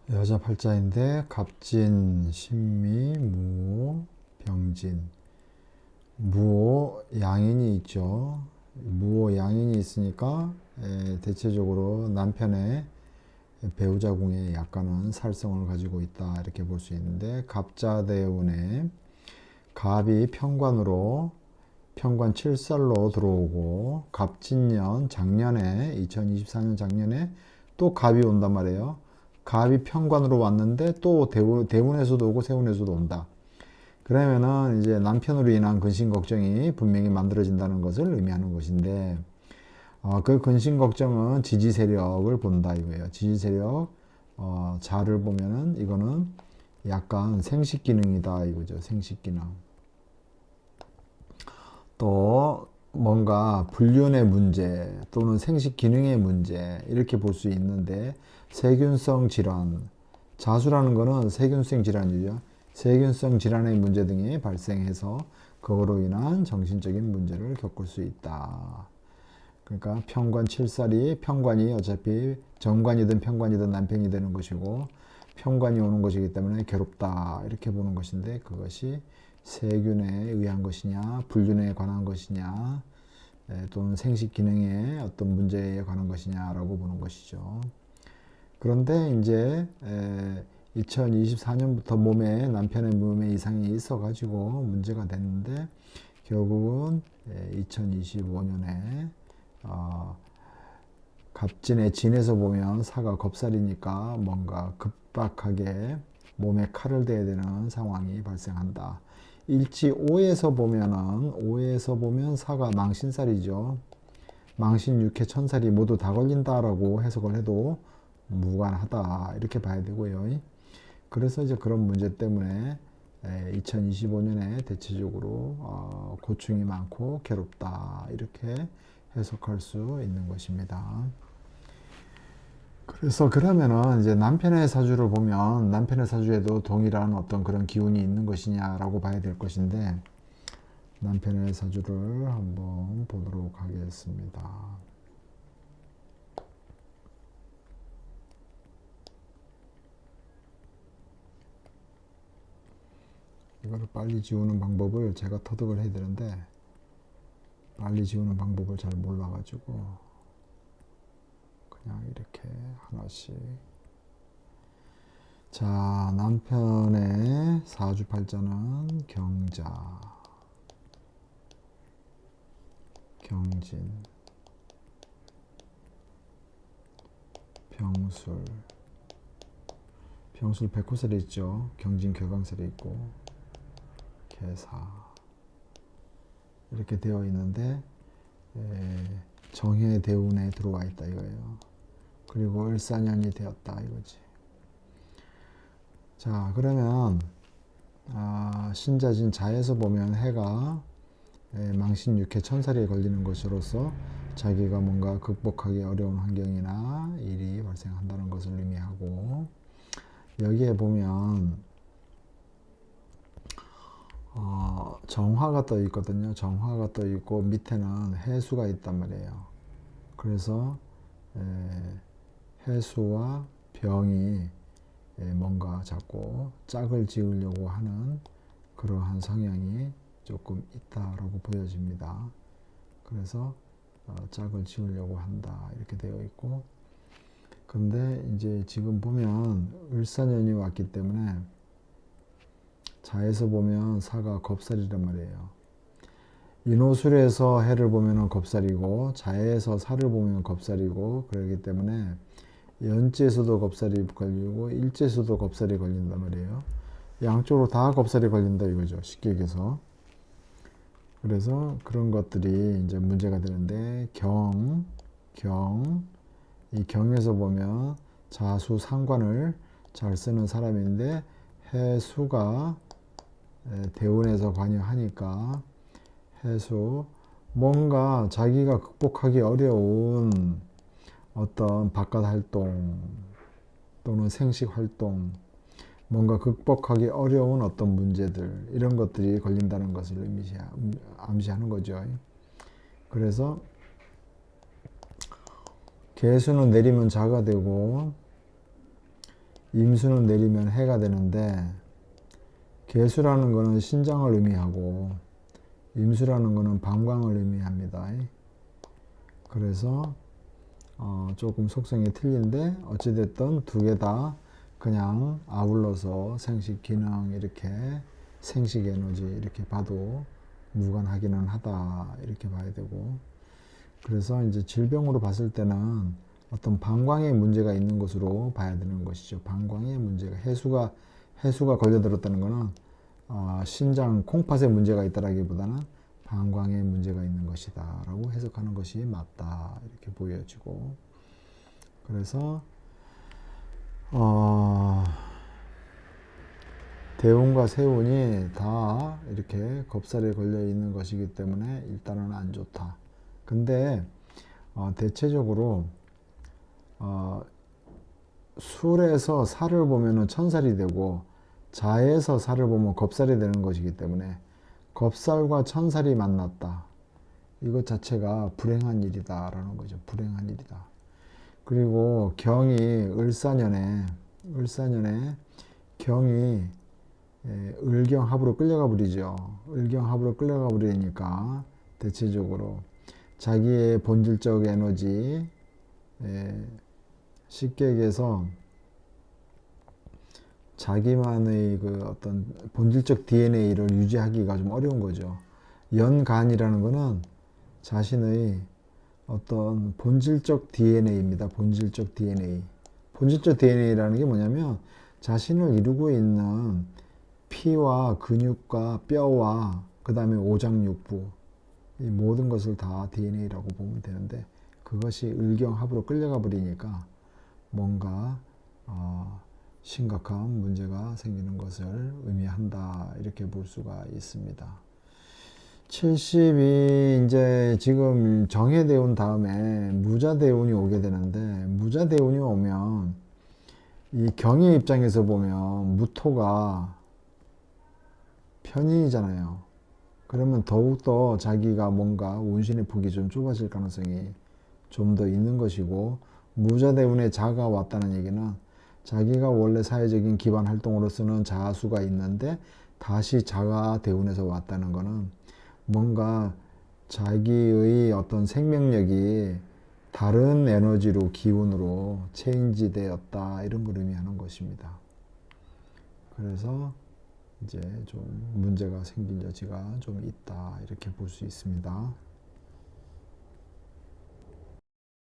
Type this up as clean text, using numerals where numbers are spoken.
여자 팔자인데 갑진, 신미, 무오, 병진. 무오 양인이 있죠. 무오 양인이 있으니까 대체적으로 남편의 배우자 궁에 약간은 살성을 가지고 있다 이렇게 볼 수 있는데, 갑자대운에 갑이 편관으로 편관 7살로 들어오고, 갑진년 작년에 2024년 작년에 또 갑이 온단 말이에요. 갑이 편관으로 왔는데 또 대운에서도 오고 세운에서도 온다. 그러면은 이제 남편으로 인한 근심 걱정이 분명히 만들어진다는 것을 의미하는 것인데, 그 근심 걱정은 지지 세력을 본다 이거예요. 지지 세력 자를 보면은 이거는 약간 생식 기능이다 이거죠. 생식 기능. 또 뭔가 불륜의 문제 또는 생식 기능의 문제 이렇게 볼 수 있는데, 세균성 질환, 자수라는 거는 세균성 질환이죠. 세균성 질환의 문제 등이 발생해서 그거로 인한 정신적인 문제를 겪을 수 있다. 그러니까 편관 7살이, 편관이 어차피 정관이든 편관이든 남편이 되는 것이고 편관이 오는 것이기 때문에 괴롭다 이렇게 보는 것인데, 그것이 세균에 의한 것이냐 불균에 관한 것이냐 또는 생식 기능의 어떤 문제에 관한 것이냐라고 보는 것이죠. 그런데 이제 2024년부터 남편의 몸에 이상이 있어가지고 문제가 됐는데, 결국은 2025년에 갑진의 진에서 보면 사가 겁살이니까 뭔가 급박하게 몸에 칼을 대야 되는 상황이 발생한다. 일지 5에서 보면 사가 망신살이죠. 망신, 육해, 천살이 모두 다 걸린다라고 해석을 해도 무관하다 이렇게 봐야 되고요. 그래서 이제 그런 문제 때문에 2025년에 대체적으로 고충이 많고 괴롭다 이렇게 해석할 수 있는 것입니다. 그래서 그러면은 이제 남편의 사주를 보면 남편의 사주에도 동일한 어떤 그런 기운이 있는 것이냐라고 봐야 될 것인데, 남편의 사주를 한번 보도록 하겠습니다. 이거를 빨리 지우는 방법을 제가 터득을 해야 되는데 빨리 지우는 방법을 잘 몰라가지고 그냥 이렇게 하나씩. 자, 남편의 사주팔자는 경자, 경진, 병술, 병술 백호살이 있죠. 경진 격강살이 있고 개사 이렇게 되어 있는데, 정해 대운에 들어와 있다 이거예요. 그리고 을사년이 되었다 이거지. 자, 그러면 신자진 자에서 보면 해가 망신 육해 천살에 걸리는 것으로서 자기가 뭔가 극복하기 어려운 환경이나 일이 발생한다는 것을 의미하고, 여기에 보면 정화가 떠 있거든요. 정화가 떠 있고 밑에는 해수가 있단 말이에요. 그래서 해수와 병이 뭔가 자꾸 짝을 지으려고 하는 그러한 성향이 조금 있다라고 보여집니다. 그래서 짝을 지으려고 한다 이렇게 되어 있고, 근데 이제 지금 보면 을사년이 왔기 때문에 자에서 보면 사가 겁살이란 말이에요. 인호술에서 해를 보면 겁살이고 자에서 사를 보면 겁살이고, 그러기 때문에 연지에서도 겁살이 걸리고 일지에서도 겁살이 걸린단 말이에요. 양쪽으로 다 겁살이 걸린다 이거죠. 쉽게 얘기해서. 그래서 그런 것들이 이제 문제가 되는데, 이 경에서 보면 자수 상관을 잘 쓰는 사람인데 해수가 대운에서 관여하니까 해수 뭔가 자기가 극복하기 어려운 어떤 바깥 활동 또는 생식 활동, 뭔가 극복하기 어려운 어떤 문제들 이런 것들이 걸린다는 것을 암시하는 거죠. 그래서 개수는 내리면 자가 되고 임수는 내리면 해가 되는데 개수라는 거는 신장을 의미하고 임수라는 거는 방광을 의미합니다. 그래서 조금 속성이 틀린데 어찌됐든 두 개 다 그냥 아울러서 생식 기능 이렇게 생식 에너지 이렇게 봐도 무관하기는 하다 이렇게 봐야 되고, 그래서 이제 질병으로 봤을 때는 어떤 방광에 문제가 있는 것으로 봐야 되는 것이죠. 방광에 문제가 해수가 걸려들었다는 것은 신장 콩팥에 문제가 있다라기보다는 방광에 문제가 있는 것이다 라고 해석하는 것이 맞다 이렇게 보여지고, 그래서 대운과 세운이 다 이렇게 겁살에 걸려 있는 것이기 때문에 일단은 안 좋다. 근데 대체적으로 술에서 살을 보면은 천살이 되고 자에서 살을 보면 겁살이 되는 것이기 때문에 겁살과 천살이 만났다. 이것 자체가 불행한 일이다라는 거죠. 불행한 일이다. 그리고 경이 을사년에 경이 을경합으로 끌려가 버리죠. 을경합으로 끌려가 버리니까 대체적으로 자기의 본질적 에너지, 쉽게 얘기해서 자기만의 그 어떤 본질적 DNA를 유지하기가 좀 어려운 거죠. 연간이라는 거는 자신의 어떤 본질적 DNA입니다. 본질적 DNA. 본질적 DNA라는 게 뭐냐면 자신을 이루고 있는 피와 근육과 뼈와 그 다음에 오장육부 이 모든 것을 다 DNA라고 보면 되는데, 그것이 을경합으로 끌려가 버리니까 뭔가 심각한 문제가 생기는 것을 의미한다 이렇게 볼 수가 있습니다. 70이 이제 지금 정해대운 다음에 무자대운이 오게 되는데, 무자대운이 오면 이 경의 입장에서 보면 무토가 편인이잖아요. 그러면 더욱더 자기가 뭔가 운신의 폭이 좀 좁아질 가능성이 좀 더 있는 것이고, 무자대운에 자가 왔다는 얘기는 자기가 원래 사회적인 기반 활동으로서는 자수가 있는데 다시 자가 대운에서 왔다는 거는 뭔가 자기의 어떤 생명력이 다른 에너지로 기운으로 체인지 되었다 이런 걸 의미하는 것입니다. 그래서 이제 좀 문제가 생길 여지가 좀 있다 이렇게 볼 수 있습니다.